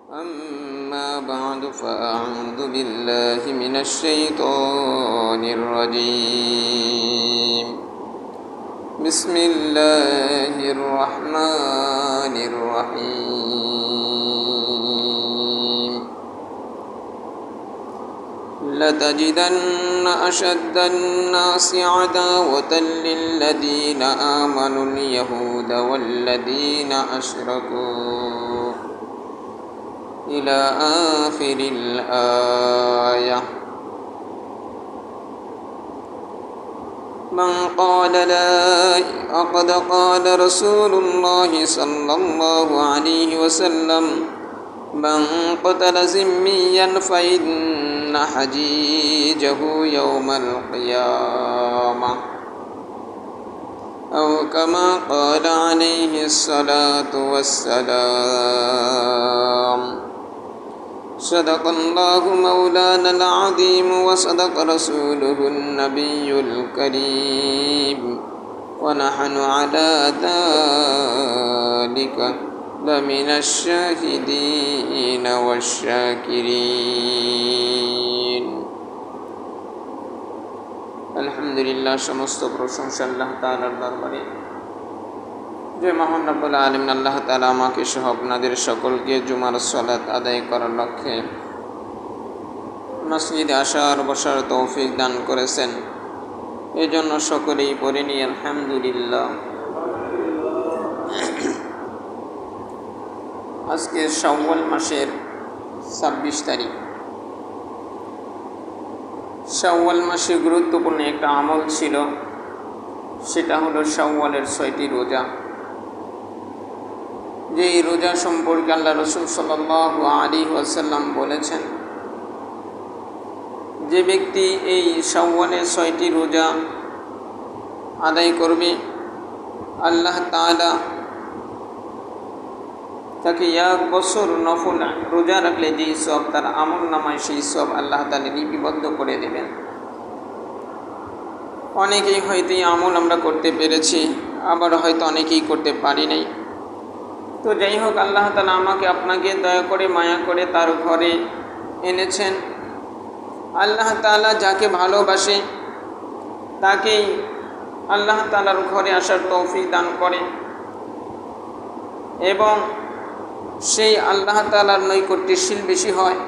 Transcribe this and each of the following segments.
أما بعد فأعوذ بالله من الشيطان الرجيم بسم الله الرحمن الرحيم لتجدن أشد الناس عداوة للذين آمنوا اليهود والذين أشركوا إلى آخر الآية من قال قد قال رسول الله صلى الله عليه وسلم من قتل ذميا فإن حجيجه يوم القيامة أو كما قال عليه الصلاة والسلام صدق الله مولانا العظيم وصدق رسوله النبي الكريم ونحن على ذلك لمن الشاهدين والشاكرين الحمد لله সমস্ত প্রশংসা আল্লাহ তাআলার দরবারে যে মহান রব্বুল আলামিন আল্লাহ তাআলা আমাকে সহ আপনাদের সকলকে জুমার সালাত আদায় করার লক্ষ্যে মসজিদে আসার বসার তৌফিক দান করেছেন। এই জন্য সকলেই পড়ে নিই আলহামদুলিল্লাহ। আজকে শাওয়াল মাসের 26 তারিখ। শাওয়াল মাসে গুরুত্বপূর্ণ একটা আমল ছিল, সেটা হলো শাওয়ালের 6টি রোজা। যে এই রোজা সম্পর্কে আল্লাহ রাসূল সাল্লাল্লাহু আলাইহি ওয়াসাল্লাম বলেছেন, যে ব্যক্তি এই শাওয়ালের 6টি রোজা আদায় করবে, আল্লাহ তাআলা তাকে 1 বছর নফল রোজা রাখলে যেই সব তার আমল নামায় সেই সব আল্লাহ তাআলা লিপিবদ্ধ করে দেবেন। অনেকেই হয়তো এই আমল আমরা করতে পেরেছি, আবার হয়তো অনেকেই করতে পারি নাই। তো যাই হোক, আল্লাহ তাআলা আমাকে আপনাকে দয়া করে মায়া করে তার ঘরে এনেছেন। আল্লাহ তাআলা যাকে ভালোবাসে তাকেই আল্লাহ তাআলার ঘরে আসার তৌফিক দান করে এবং সেই আল্লাহ তাআলার নৈকট্যশীল বেশি হয়।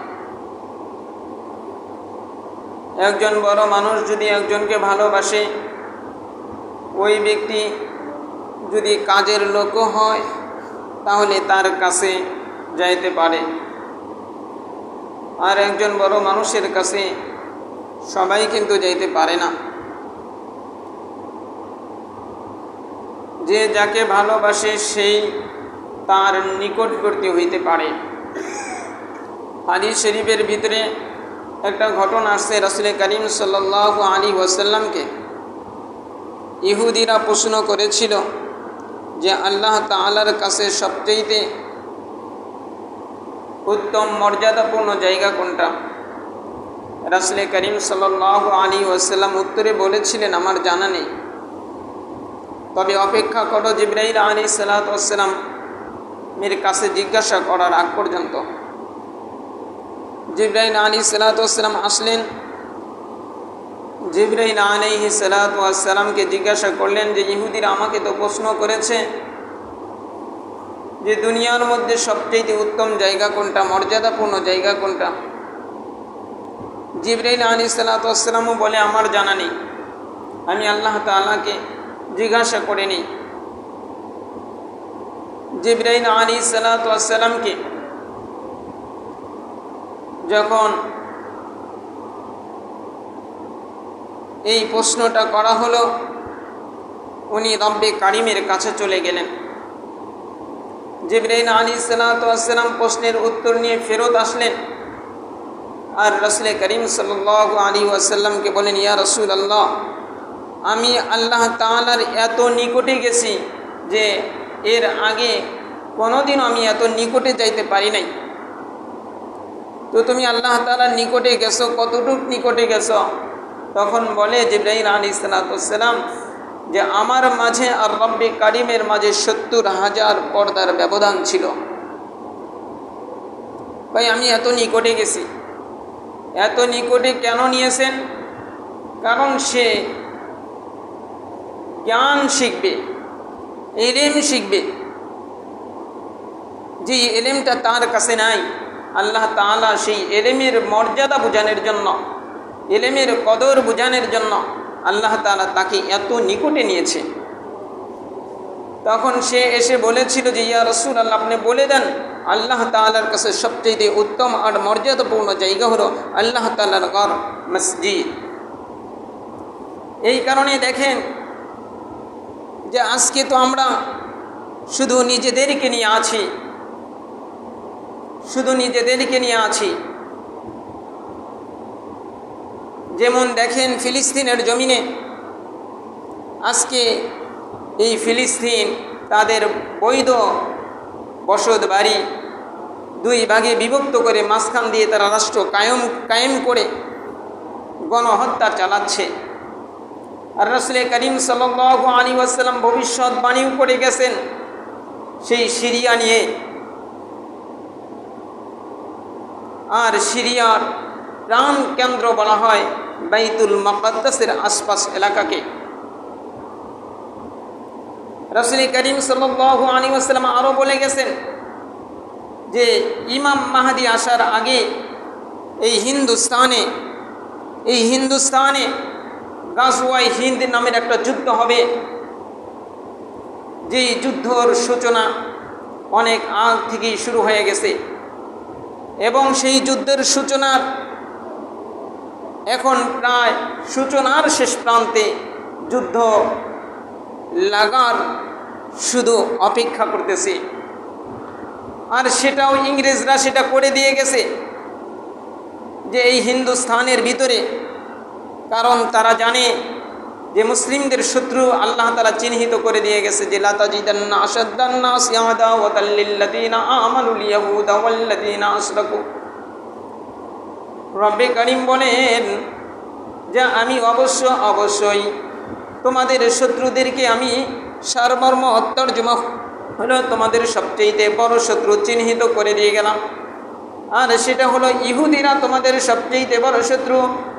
একজন বড় মানুষ যদি একজনকে ভালোবাসে, ওই ব্যক্তি যদি কাজের লোকও হয় তাহলে তার কাছে যাইতে পারে। আর একজন বড় মানুষের কাছে সবাই কিন্তু যাইতে পারে না। যে যাকে ভালোবাসে সেই তার নিকটবর্তী হইতে পারে। হাদিস শরীফের ভিতরে একটা ঘটনা আসছে, রাসূল করিম সাল্লাল্লাহু আলাইহি ওয়াসাল্লামকে ইহুদিরা প্রশ্ন করেছিল যে আল্লাহ তাআলার কাছে সবচেয়ে উত্তম মর্যাদাপূর্ণ জায়গা কোনটা? রাসূল করিম সাল্লাল্লাহু আলাইহি ওয়াসাল্লাম উত্তরে বলেছিলেন, আমার জানা নেই, তবে অপেক্ষা করো জিবরাইল আলাইহিস সালাতু ওয়াস সালাম এর কাছে জিজ্ঞাসা করার আগ পর্যন্ত। জিবরাইল আলাইহিস সালাতু ওয়াস সালাম আসলেন। জিবরাইল আলাইহিস সালাতু ওয়াস সালামকে জিজ্ঞাসা করলেন যে ইহুদিরা আমাকে তো প্রশ্ন করেছে যে দুনিয়ার মধ্যে সবচেয়ে উত্তম জায়গা কোনটা, মর্যাদাপূর্ণ জায়গা কোনটা? জিবরাইল আলাইহিস সালাতু ওয়াস সালামও বলে, আমার জানা নেই, আমি আল্লাহ তাআলাকে জিজ্ঞাসা করে নিই। জিবরাইল আলাইহিস সালাতু ওয়াস সালামকে যখন এই প্রশ্নটা করা হলো, উনি রব্বে কারিমের কাছে চলে গেলেন। জিবরাইল আলাইহিস সালাতু ওয়াস সালাম প্রশ্নের উত্তর নিয়ে ফেরত আসলেন আর রাসূল করিম সাল্লাল্লাহু আলাইহি ওয়াসাল্লামকে বলেন, ইয়া রাসূলুল্লাহ, আমি আল্লাহ তাআলার এত নিকটে গেছি যে এর আগে কোনোদিনও আমি এত নিকটে যাইতে পারি নাই। তো তুমি আল্লাহ তাআলার নিকটে গেছো, কতটুকু নিকটে গেছো? তখন বলে জিবরাইল আলাইহিস সালাতু ওয়াস সালাম যে আমার মাঝে আর রব্বে কারিমের মাঝে ৭০,০০০ পর্দার ব্যবধান ছিল। ভাই আমি এত নিকটে গেছি। এত নিকটে কেন নিয়েছেন? কারণ সে জ্ঞান শিখবে, ইলম শিখবে। যে ইলমটা তার কাছে নাই, আল্লাহ তাআলা সেই ইলমের মর্যাদা বোঝানোর জন্য, ইলমের কদর বোঝানোর জন্য আল্লাহ তাআলা তাকে এত নিকটে নিয়েছে। তখন সে এসে বলেছিল যে ইয়া রাসূলুল্লাহ, আপনি বলে দেন আল্লাহ তাআলার কাছে সবচেয়ে উত্তম আর মর্যাদাপূর্ণ জায়গা হলো আল্লাহ তাআলার ঘর, মসজিদ। এই কারণে দেখেন যে আজকে তো আমরা শুধু নিজেদেরকে নিয়ে আছি, শুধু নিজেদেরকে নিয়ে আছি। যেমন দেখেন ফিলিস্তিনের জমিনে আজকে এই ফিলিস্তিন তাদের বৈধ বসত বাড়ি দুই ভাগে বিভক্ত করে মাঝখান দিয়ে তারা রাষ্ট্র কায়েম করে গণহত্যা চালাচ্ছে। আর রাসূল করিম সাল্লাল্লাহু আলাইহি ওয়াসাল্লাম ভবিষ্যৎবাণীও করে গেছেন সেই সিরিয়া নিয়ে। আর সিরিয়ার প্রাণ কেন্দ্র বলা হয় বাইতুল মুকাদ্দাসের আশপাশ এলাকাকে। রাসূল করিম সাল্লাল্লাহু আলাইহি ওয়াসাল্লাম আরও বলে গেছেন যে ইমাম মাহদী আসার আগে এই হিন্দুস্তানে গাজওয়ায়ে হিন্দ নামের একটা যুদ্ধ হবে। যেই যুদ্ধর সূচনা অনেক আগ থেকেই শুরু হয়ে গেছে এবং সেই যুদ্ধের সূচনার এখন প্রায় সূচনার শেষ প্রান্তে, যুদ্ধ লাগার শুধু অপেক্ষা করতেছে। আর সেটাও ইংরেজরা সেটা করে দিয়ে গেছে যে এই হিন্দুস্তানের ভিতরে, কারণ তারা জানে যে মুসলিমদের শত্রু আল্লাহ তাআলা চিহ্নিত করে দিয়ে গেছে যে লা তাজিদান্না আশাদ্দান নাসি আদাওয়াতাল লিল্লাযিনা আমানুল ইয়াহুদা ওয়াল্লাযিনা আশরাকু। রব্বে কারীম বলেন যে আমি অবশ্যই তোমাদের শত্রুদেরকে আমি সারমর্ম তর্জমা হলো তোমাদের সবচেয়ে বড় শত্রু চিহ্নিত করে দিয়ে গেলাম। আর সেটা হলো ইহুদিরা তোমাদের সবচেয়ে বড় শত্রু,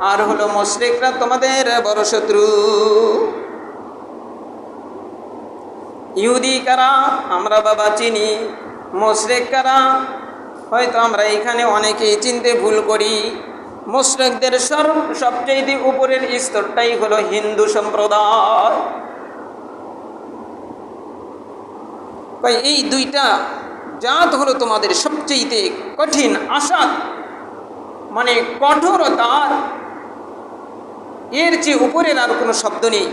আর হলো মুশরিকরা তোমাদের বড় শত্রু। ইহুদি কারা আমরা বাবা চিনি, মুশরিক কারা হয়তো আমরা এখানে অনেকেই চিনতে ভুল করি। মুশরিকদের সবচেয়ে উপরের স্তরটাই হলো হিন্দু সম্প্রদায়। এই দুইটা জাত হলো তোমাদের সবচেয়ে কঠিন আসাদ, মানে কঠোরতার এর চেয়ে উপরের আর কোনো শব্দ নেই।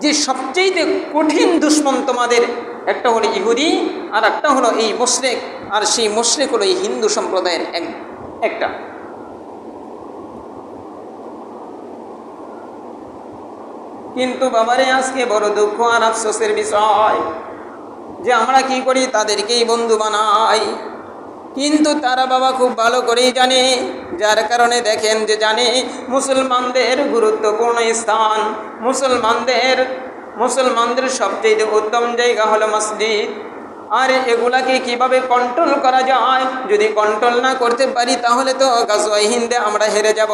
যে সবচেয়ে কঠিন দুশ্মন তোমাদের, একটা হলো ইহুদি আর একটা হলো এই মুশরিক, আর সেই মুশরিক হলো এই হিন্দু সম্প্রদায়ের একটা। কিন্তু বাবারে আজকে বড় দুঃখ আর আফসোসের বিষয় যে আমরা কি করি, তাদেরকেই বন্ধু বানাই। কিন্তু তারা বাবা খুব ভালো করেই জানে, যার কারণে দেখেন যে জানে মুসলমানদের গুরুত্বপূর্ণ স্থান, মুসলমানদের সবচেয়ে উত্তম জায়গা হলো মসজিদ। আর এগুলাকে কিভাবে কন্ট্রোল করা যায়, যদি কন্ট্রোল না করতে পারি তাহলে তো গাজওয়ায়ে হিন্দে আমরা হেরে যাব।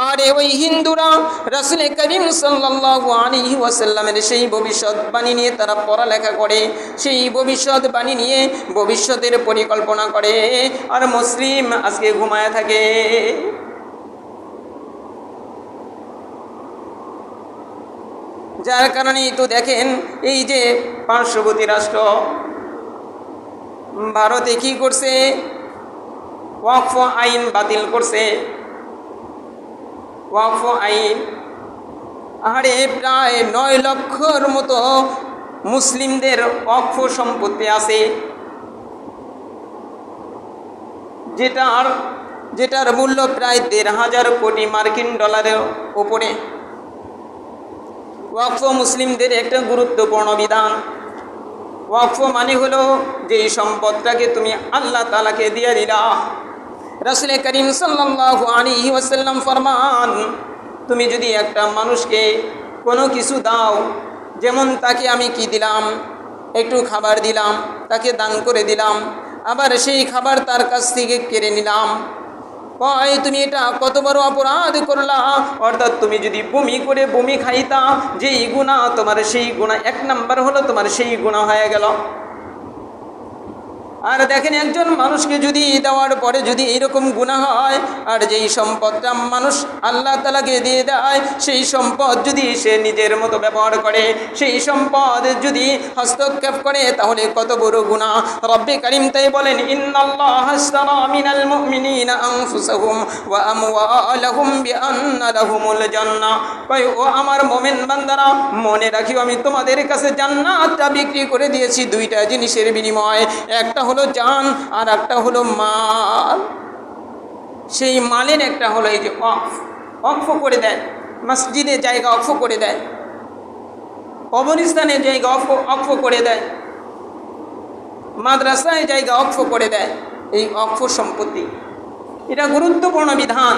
আর ওই হিন্দুরা রাসূল করিম সাল্লাল্লাহু আলাইহি ওয়াসাল্লামের সেই ভবিষ্যৎবাণী নিয়ে তারা পড়ালেখা করে, সেই ভবিষ্যৎবাণী নিয়ে ভবিষ্যতের পরিকল্পনা করে। আর মুসলিম আজকে ঘুমায় থাকে। যার কারণেই তো দেখেন এই যে পার্শ্ববর্তী রাষ্ট্র ভারতে কি করছে, ওয়াকফ আইন বাতিল করছে। ওয়াকফ আইন, আরে প্রায় 9 লক্ষর মতো মুসলিমদের ওয়াকফ সম্পত্তি আছে, যেটার মূল্য প্রায় 1,500 কোটি মার্কিন ডলারের উপরে। ওয়াকফ মুসলিমদের একটা গুরুত্বপূর্ণ বিধান। ওয়াকফ মানে হলো যে সম্পদটাকে তুমি আল্লাহ তাআলাকে দিয়ে দিলা। রাসূল করিম সাল্লাল্লাহু আলাইহি ওয়াসাল্লাম ফরমান, তুমি যদি একটা মানুষকে কোনো কিছু দাও, যেমন তাকে আমি কি দিলাম, একটু খাবার দিলাম, তাকে দান করে দিলাম, আবার সেই খাবার তার কাছ থেকে কেড়ে নিলাম। কয় তুমি এটা কত বড় অপরাধ করলা, অর্থাৎ তুমি যদি বমি করে বমি খাইতা, যেই গুনাহ তোমার সেই গুনাহ 1 নাম্বার হলো তোমার সেই গুনাহ হয়ে গেল। আর দেখেন একজন মানুষকে যদি দেওয়ার পরে যদি এইরকম গুনাহ হয়, আর যেই সম্পদটা মানুষ আল্লাহ তাআলাকে দিয়ে দেয়, সেই সম্পদ যদি সে নিজের মতো ব্যবহার করে, সেই সম্পদ যদি হস্তক্ষেপ করে, তাহলে কত বড় গুনাহ। রব্বে কারীম তাই বলেন, ইন্নাল্লাহা আশতারা মিনাল মুমিনিনা আনফুসাহুম ওয়া আমওয়ালাহুম বিআন্না লাহুমুল জান্নাহ। কয় ও আমার মুমিন বান্দারা, মনে রাখিও আমি তোমাদের কাছে জান্নাতটা বিক্রি করে দিয়েছি দুইটা জিনিসের বিনিময়ে, একটা হলো জান আর একটা হলো মাল। সেই মালের একটা হলো এই যে অক্ফ করে দেয়, মসজিদে জায়গা অক্ফ করে দেয়, কবরস্থানে জায়গা অক্ফ করে দেয়, মাদ্রাসায় জায়গা অক্ফ করে দেয়। এই অক্ফ সম্পত্তি এটা গুরুত্বপূর্ণ বিধান,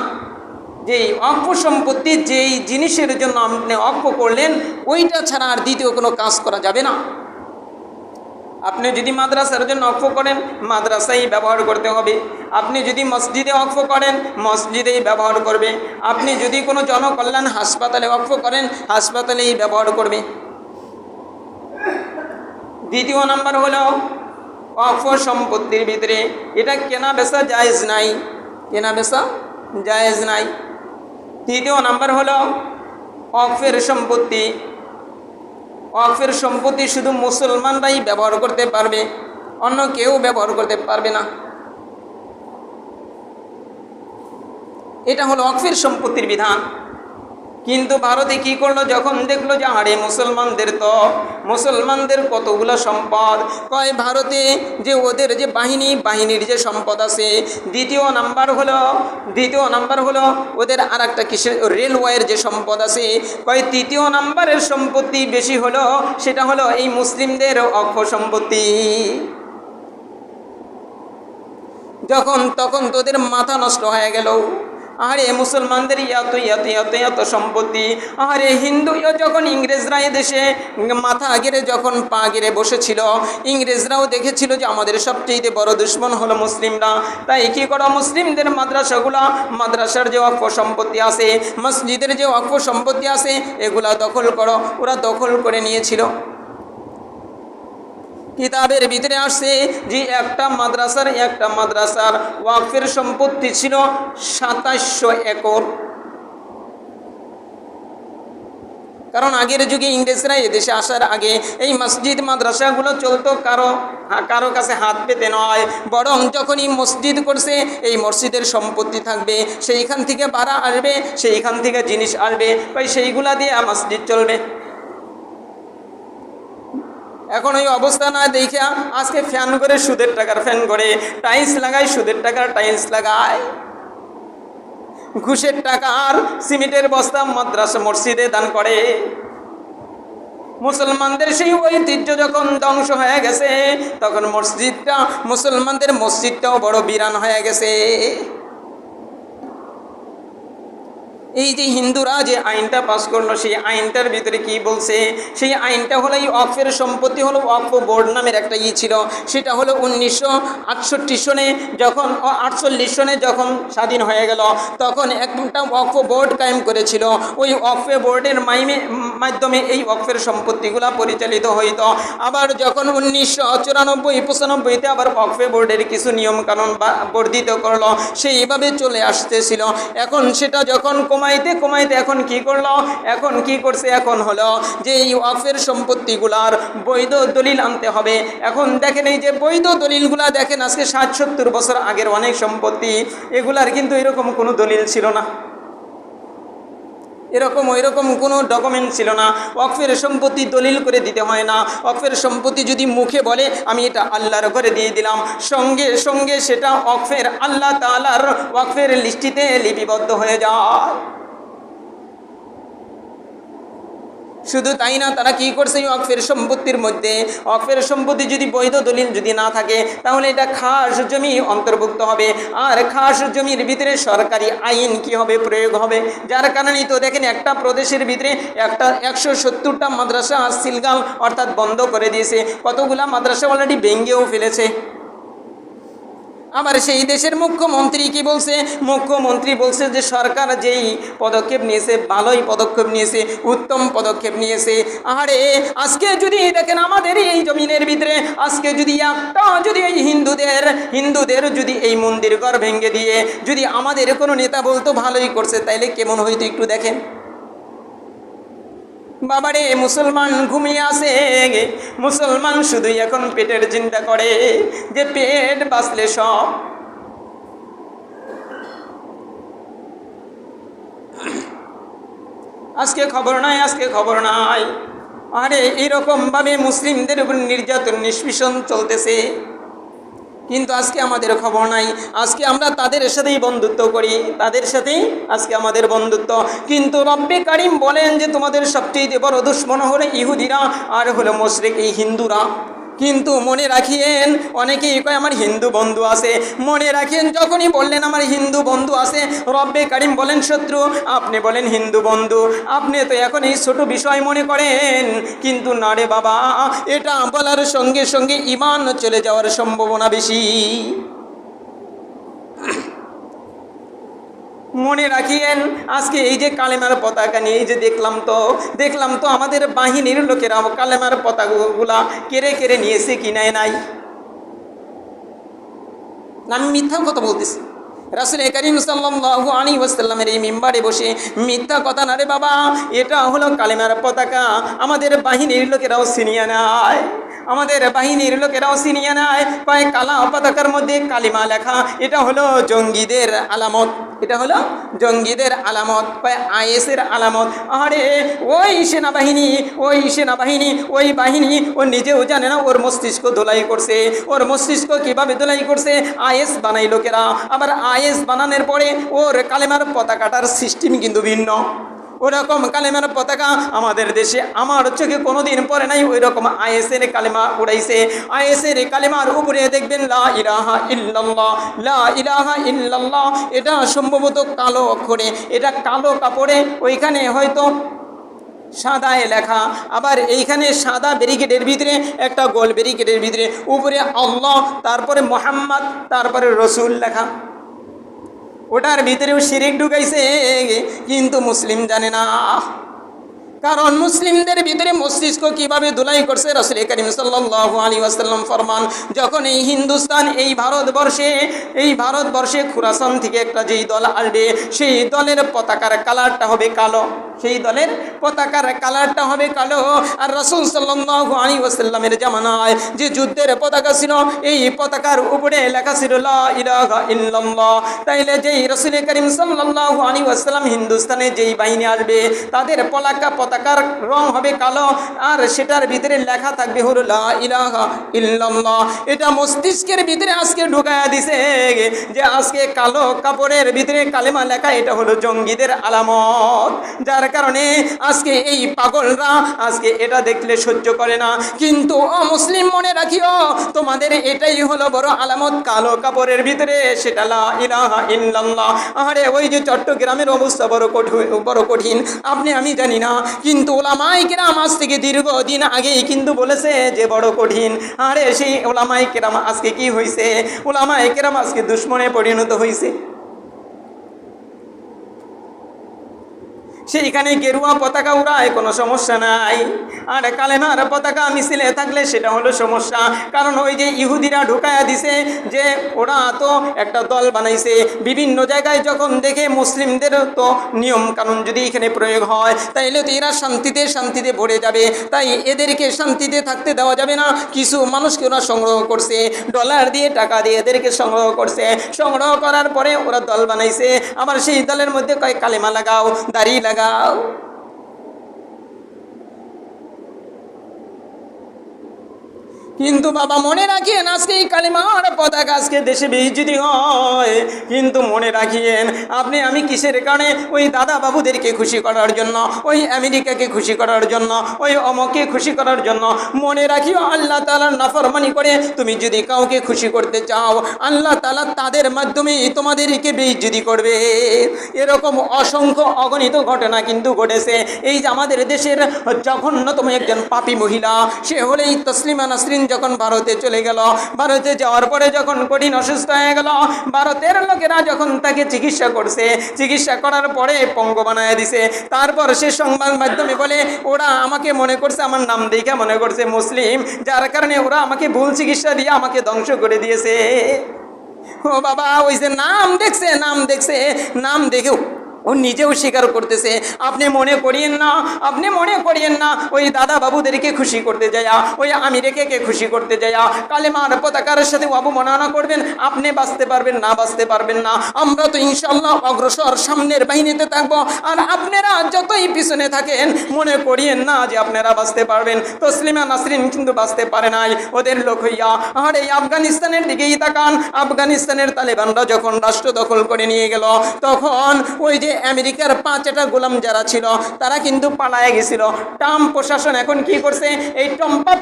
যে অক্ফ সম্পত্তি যেই জিনিসের জন্য আপনি অক্ফ করলেন, ওইটা ছাড়া আর দ্বিতীয় কোনো কাজ করা যাবে না। আপনি যদি মাদ্রাসার জন্য অক্ফ করেন, মাদ্রাসায় ব্যবহার করতে হবে। আপনি যদি মসজিদে অক্ফ করেন, মসজিদেই ব্যবহার করবে। আপনি যদি কোনো জনকল্যাণ হাসপাতালে অক্ফ করেন, হাসপাতালেই ব্যবহার করবে। দ্বিতীয় নাম্বার হলো অক্ফ সম্পত্তির ভিতরে এটা কেনা বেচা জায়েজ নাই, কেনা বেচা জায়েজ নাই। তৃতীয় নাম্বার হলো অক্ফের সম্পত্তি, ওয়াকফের সম্পত্তি শুধু মুসলমানরাই ব্যবহার করতে পারবে, অন্য কেউ ব্যবহার করতে পারবে না। এটা হলো ওয়াকফের সম্পত্তির বিধান। কিন্তু ভারতে কি করলো, যখন দেখলো যে আরে মুসলমানদের কতগুলো সম্পদ, কয় ভারতে যে ওদের যে বাহিনীর যে সম্পদ আছে। দ্বিতীয় নাম্বার হলো ওদের আর একটা কিসের রেলওয়ের যে সম্পদ আছে। কয় তৃতীয় নাম্বারের সম্পত্তি বেশি হলো, সেটা হলো এই মুসলিমদের ওয়াকফ সম্পত্তি। তখন তোদের মাথা নষ্ট হয়ে গেল। আরে মুসলমানদের এত সম্পত্তি, আরে হিন্দু যখন ইংরেজরা এদেশে মাথা গেড়ে যখন পা গেড়ে বসেছিল, ইংরেজরাও দেখেছিল যে আমাদের সবচেয়ে বড় দুশ্মন হলো মুসলিমরা। তাই কি করো, মুসলিমদের মাদ্রাসার যে ওয়াকফ সম্পত্তি আছে, মসজিদের যে ওয়াকফ সম্পত্তি আছে, এগুলা দখল করো। ওরা দখল করে নিয়েছিল। কিতাবের ভিতরে আসছে যে একটা মাদ্রাসার ওয়াকফের সম্পত্তি ছিল 2700 একর। কারণ আগের যুগে ইংরেজরা এদেশে আসার আগে এই মসজিদ মাদ্রাসাগুলো চলতো কারো কাছে হাত পেতে নয়, বরং যখনই মসজিদ করছে এই মসজিদের সম্পত্তি থাকবে, সেইখান থেকে ভাড়া আসবে, সেইখান থেকে জিনিস আসবে, সেইগুলা দিয়ে মসজিদ চলবে। এখন ওই অবস্থা না দেখে আজকে ফ্যান করে সুদের টাকার ফ্যান করে, টাইলস লাগায় সুদের টাকার টাইলস লাগায়, ঘুষের টাকার সিমেন্টের বস্তা মাদ্রাসা মসজিদে দান করে। মুসলমানদের সেই ঐতিহ্য যখন ধ্বংস হয়ে গেছে, তখন মুসলমানদের মসজিদটাও বড় বিরান হয়ে গেছে। এই যে হিন্দুরা যে আইনটা পাস করলো, সেই আইনটার ভিতরে কি বলছে, সেই আইনটা হলো এই ওয়াকফের সম্পত্তি হলো ওয়াকফ বোর্ড নামের একটা ছিল। সেটা হলো 1968 সনে যখন 48 সনে যখন স্বাধীন হয়ে গেল, তখন একটা ওয়াকফ বোর্ড কায়েম করেছিল। ওই ওয়াকফ বোর্ডের মাধ্যমে এই ওয়াকফের সম্পত্তিগুলা পরিচালিত হইত। আবার যখন 1994-95-তে আবার ওয়াকফ বোর্ডের কিছু নিয়মকানুন বর্ধিত করলো, সেইভাবে চলে আসতেছিল। এখন সেটা যখন কমাইতে এখন কি করছে, এখন হলো যে এই ওয়াকফের সম্পত্তিগুলার বৈধ দলিল আনতে হবে। এখন দেখেন এই যে বৈধ দলিলগুলা দেখেন, আজকে 60-70 বছর আগের অনেক সম্পত্তি, এগুলার কিন্তু এরকম কোনো দলিল ছিল না, ওইরকম কোনো ডকুমেন্ট ছিল না। ওয়াকফের সম্পত্তি দলিল করে দিতে হয় না। ওয়াকফের সম্পত্তি যদি মুখে বলে আমি এটা আল্লাহর ঘরে দিয়ে দিলাম, সঙ্গে সঙ্গে সেটা আল্লাহ তাআলার ওয়াকফের লিস্টিতে লিপিবদ্ধ হয়ে যায়। শুধু তাই না, তারা কি করছে, ওয়াকফের সম্পত্তির মধ্যে ওয়াকফের সম্পত্তি যদি বৈধ দলিল যদি না থাকে, তাহলে এটা খাস জমি অন্তর্ভুক্ত হবে। আর খাস জমির ভিতরে সরকারি আইন কি হবে, প্রয়োগ হবে। যার কারণেই তো দেখেন একটা প্রদেশের ভিতরে 170টা মাদ্রাসা সিলগাল অর্থাৎ বন্ধ করে দিয়েছে, কতগুলা মাদ্রাসা অলরেডি ভেঙেও ফেলেছে। আবার সেই দেশের মুখ্যমন্ত্রী কি বলছে? মুখ্যমন্ত্রী বলছে যে সরকার যেই পদক্ষেপ নিয়েছে ভালোই পদক্ষেপ নিয়েছে, উত্তম পদক্ষেপ নিয়েছে। আরে আজকে যদি দেখেন আমাদের এই জমিনের ভিতরে আজকে যদি একটা যদি এই হিন্দুদের যদি এই মন্দির ঘর ভেঙে দিয়ে যদি আমাদের কোনো নেতা বলতো ভালোই করছে, তাইলে কেমন হইতো একটু দেখেন। বাবারে মুসলমান ঘুমিয়ে আসে, মুসলমান শুধুই এখন পেটের চিন্তা করে যে পেট বাঁচলে সব। আজকে খবর নাই। আরে এরকমভাবে মুসলিমদের উপর নির্যাতন নিষ্পীষণ চলতেছে, কিন্তু আজকে আমাদের খবর নাই। আজকে আমরা তাদের সাথেই বন্ধুত্ব করি, তাদের সাথেই আজকে আমাদের বন্ধুত্ব। কিন্তু রব্বে কারিম বলেন যে তোমাদের সবচেয়ে বড় দুশ্মন হলো ইহুদিরা আর হলো মুশরিক এই হিন্দুরা। কিন্তু মনে রাখিয়েন, অনেকেই কয় আমার হিন্দু বন্ধু আছে। মনে রাখেন যখনই বললেন আমার হিন্দু বন্ধু আছে, রব্বে কারিম বলেন শত্রু। আপনি বলেন হিন্দু বন্ধু, আপনি তো এখন এই ছোট বিষয় মনে করেন, কিন্তু না রে বাবা, এটা বলার সঙ্গে সঙ্গে ঈমান চলে যাওয়ার সম্ভাবনা বেশি। মনে রাখিয়েন আজকে এই যে কালেমার পতাকা নিয়ে এই যে দেখলাম তো আমাদের বাহিনীর লোকেরা কালেমার পতাকাগুলা কেড়ে কেড়ে নিয়েছে কি নাই? আমি মিথ্যা কথা বলতেছি? রাসূল করিম সাল্লাল্লাহু আলাইহি ওয়াসাল্লামের এই মিম্বারে বসে মিথ্যা কথা না রে বাবা, এটা হলো কালেমার পতাকা। আমাদের বাহিনীর লোকেরাও ছিনিয়ে নেয়, কয় কালা পতাকার মধ্যে কালিমা লেখা, এটা হলো জঙ্গিদের আলামত, কয় আইএসের আলামত। আরে ওই সেনাবাহিনী ওই বাহিনী ও নিজেও জানে না ওর মস্তিষ্ক ধোলাই করছে। ওর মস্তিষ্ক কিভাবে ধোলাই করছে? আইএস বানাই লোকেরা। আবার আইএস বানানোর পরে ওর কালেমার পতাকাটার সিস্টেম কিন্তু ভিন্ন। ওরকম কালেমার পতাকা আমাদের দেশে আমার চোখে কোনোদিন পরে নাই। ওই রকম আইএসের কালেমা উড়াইছে। আইএসের কালেমার উপরে দেখবেন লা ইলাহা ইল্লাল্লাহ, এটা সম্ভবত কালো অক্ষরে, এটা কালো কাপড়ে ওইখানে হয়তো সাদায় লেখা। আবার এইখানে সাদা ব্যারিকেডের ভিতরে একটা গোল ব্যারিকেডের ভিতরে উপরে আল্লাহ, তারপরে মোহাম্মদ, তারপরে রসুল লেখা। ওটার ভিতরেও শিরিক ঢুকাইছে, কিন্তু মুসলিম জানে না। কারণ মুসলিমদের ভিতরে মস্তিষ্ক কিভাবে ধুলাই করছে রাসূল করিম সাল্লাল্লাহু আলাইহি ওয়াসাল্লাম ফরমান, যখন এই হিন্দুস্তান এই ভারতবর্ষে খুরাসান থেকে একটা যেই দল আসবে, সেই দলের পতাকার কালারটা হবে কালো, আর রাসূল সাল্লাল্লাহু আলাইহি ওয়াসাল্লামের জামানায় যে যুদ্ধের পতাকা ছিল, এই পতাকার উপরে লেখা ছিল লা ইলাহা ইল্লাল্লাহ। তাইলে যেই রাসূল করিম সাল্লাল্লাহু আলাইহি ওয়াসাল্লাম হিন্দুস্তানে যেই বাহিনী আসবে, তাদের পতাকার রং হবে কালো, আর সেটার ভিতরে লেখা থাকবে হলো লা ইলাহা ইল্লাল্লাহ। এটা মস্তিষ্কের ভিতরে আজকে ঢুকায়া দিছে যে আজকে কালো কাপড়ের ভিতরে কালেমা লেখা, এটা হলো জঙ্গিদের আলামত। যার কারণে আজকে এই পাগলরা আজকে এটা দেখলে সহ্য করে না। কিন্তু মুসলিম মনে রাখিও, তোমাদের এটাই হলো বড় আলামত, কালো কাপড়ের ভিতরে সেটা লা ইলাহা ইল্লাল্লাহ। আরে ওই যে চট্টগ্রামের অবস্থা বড় কঠিন, আমি জানি না, কিন্তু ওলামায়ে কেরাম আজ থেকে দীর্ঘদিন আগেই কিন্তু বলেছে যে বড় কঠিন। আরে সেই ওলামায়ে কেরাম আজকে কি হয়েছে? ওলামায়ে কেরাম আজকে দুশ্মনে পরিণত হয়েছে। সেইখানে গেরুয়া পতাকা উড়ায় কোনো সমস্যা নাই, আর কালেমার পতাকা মিছিলে থাকলে সেটা হলো সমস্যা। কারণ ওই যে ইহুদিরা ঢুকায়া দিছে যে ওরা তো একটা দল বানাইছে, বিভিন্ন জায়গায় যখন দেখে মুসলিমদের তো নিয়ম কানুন যদি এখানে প্রয়োগ হয়, তাইলে তো এরা শান্তিতে ভরে যাবে। তাই এদেরকে শান্তিতে থাকতে দেওয়া যাবে না। কিছু মানুষকে ওরা সংগ্রহ করছে, ডলার দিয়ে টাকা দিয়ে এদেরকে সংগ্রহ করছে। সংগ্রহ করার পরে ওরা দল বানাইছে। আবার সেই দলের মধ্যে কয় কালেমা লাগাও, দাড়ি লাগাও। কিন্তু বাবা মনে রাখিয়েন, আজকে এই কালেমার পতাকা আজকে দেশে বেইজ্জতি হয়, কিন্তু মনে রাখিয়েন আমি কিসের কারণে? ওই দাদা বাবুদেরকে খুশি করার জন্য, ওই আমেরিকাকে খুশি করার জন্য, ওই অমকে খুশি করার জন্য। মনে রাখিও আল্লাহ তাআলার নাফরমানি করে তুমি যদি কাউকে খুশি করতে চাও, আল্লাহ তাআলা তাদের মাধ্যমে তোমাদেরকে বেইজ্জতি করবে। এরকম অসংখ্য অগণিত ঘটনা কিন্তু ঘটেছে। এই যে আমাদের দেশের জঘন্যতম একজন পাপী মহিলা, সে হলেই তসলিমা নাসরিন যখন ভারতে চলে গেল, ভারতে যাওয়ার পরে যখন কঠিন অসুস্থ হয়ে গেল, ভারতের লোকেরা যখন তাকে চিকিৎসা করছে, চিকিৎসা করার পরে পঙ্গু বানায় দিছে। তারপর সে সংবাদ মাধ্যমে বলে ওরা আমাকে মনে করছে, আমার নাম দেখে মনে করছে মুসলিম, যার কারণে ওরা আমাকে ভুল চিকিৎসা দিয়ে আমাকে ধ্বংস করে দিয়েছে। ও বাবা, ওই যে নাম দেখছে, নাম দেখেও ও নিজেও স্বীকার করতেছে। আপনি মনে করিয়েন না ওই দাদা বাবুদেরকে খুশি করতে যায়া, ওই আমিরেকে খুশি করতে যায়া কালেমার পতাকার সাথে অবমাননা করবেন। আপনি বাঁচতে পারবেন না। আমরা তো ইনশাল্লাহ অগ্রসর সামনের বাহিনীতে থাকবো, আর আপনারা যতই পিছনে থাকেন মনে করিয়েন না যে আপনারা বাঁচতে পারবেন। তসলিমা নাসরিন কিন্তু বাঁচতে পারে নাই ওদের লোক হইয়া। আর এই আফগানিস্তানের দিকেই তাকান, আফগানিস্তানের তালেবানরা যখন রাষ্ট্র দখল করে নিয়ে গেল, তখন ওই যে আমেরিকার 5টা গোলাম যারা ছিল তারা কিন্তু পালায়ে গেছিল। ট্রাম্প প্রশাসন এখন কি করছে, এই ট্রাম্পা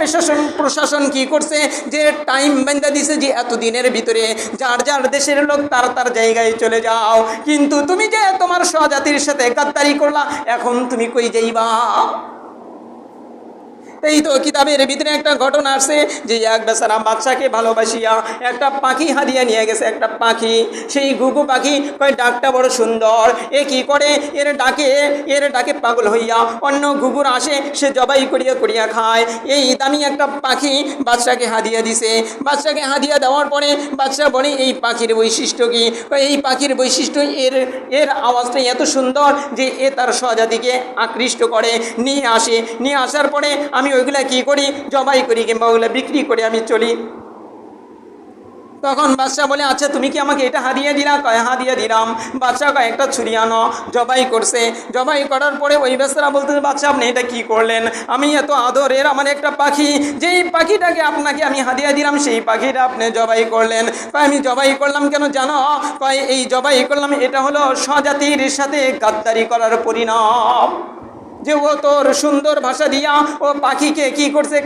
প্রশাসন কি করছে, যে টাইম বেঁধে দিছে যে এতদিনের ভিতরে যার যার দেশের লোক তার জায়গায় চলে যাও। কিন্তু তুমি যে তোমার স্বজাতির সাথে গাদ্দারি করলা, এখন তুমি কই যাইবা? এই তো কিতাবের ভিতরে একটা ঘটনা আছে যে এক বেচারা বাচ্চাকে ভালোবাসিয়া একটা পাখি হাদিয়া নিয়ে গেছে, একটা পাখি। সেই ঘুঘু পাখি কয় ডাকটা বড় সুন্দর, এ কি করে, এর ডাকে পাগল হইয়া অন্য ঘুঘুর আসে, সে জবাই করিয়া খায়। এই দামি একটা পাখি বাচ্চাকে হাদিয়া দিছে। বাচ্চাকে হাদিয়া দেওয়ার পরে বাচ্চা বলে এই পাখির বৈশিষ্ট্য কি? এই পাখির বৈশিষ্ট্য এর আওয়াজটা এত সুন্দর যে এ তার স্বজাতিকে আকৃষ্ট করে, নিয়ে আসার পরে আমি ওইগুলা কি করি, জবাই করি কিংবা ওইগুলা বিক্রি করে আমি চলি। তখন বাচ্চা বলে আচ্ছা তুমি কি আমাকে এটা হাদিয়া দিলা? কয় হাদিয়া দিলাম। বাচ্চা কয় একটা ছুরি আনো। জবাই করছে। জবাই করার পরে ওই বেচারা বলতেছে বাচ্চা আপনি এটা কি করলেন? আমি এত আদরের আমার একটা পাখি, যেই পাখিটাকে আপনাকে আমি হাদিয়া দিলাম সেই পাখিটা আপনি জবাই করলেন। কয় আমি জবাই করলাম কেন জানো? কয় এই জবাই করলাম, এটা হলো স্বজাতির সাথে গাদ্দারি করার পরিণাম। যে ও তোর সুন্দর ভাষা দিয়া ও পাখিকে কি করছে,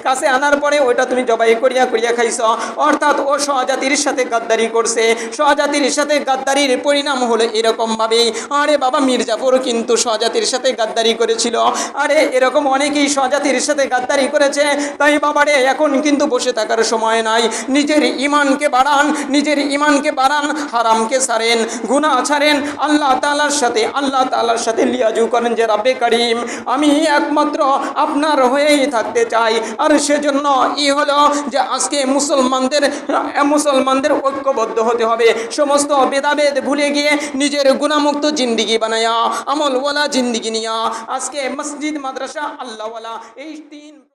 কাছে আনার পরে ওইটা তুমি জবাই করিয়া খাইছ, অর্থাৎ ও স্বজাতির সাথে গাদ্দারি করছে। স্বজাতির সাথে গাদ্দারির পরিণাম হলো এরকমভাবেই। আরে বাবা, মির্জাফরও কিন্তু স্বজাতির সাথে গাদ্দারি করেছিল। আরে এরকম অনেকেই স্বজাতির সাথে গাদ্দারি করেছে। তাই বাবারে এখন কিন্তু বসে থাকার সময় নাই। নিজের ইমানকে বাড়ান, হারামকে ছাড়েন, গুনাহ ছাড়েন, আল্লাহ তাআলার সাথে লিয়াজু করেন যে রব্বে করিম আমি একমাত্র আপনার হয়েই থাকতে চাই। আর সেজন্য হলো যে আজকে মুসলমানদের ঐক্যবদ্ধ হতে হবে। সমস্ত ভেদাভেদ ভুলে গিয়ে নিজের গুনাহমুক্ত জিন্দিগি বানায়া, আমলওয়ালা জিন্দিগি নিয়া আজকে মসজিদ মাদ্রাসা আল্লাহওয়ালা এই 3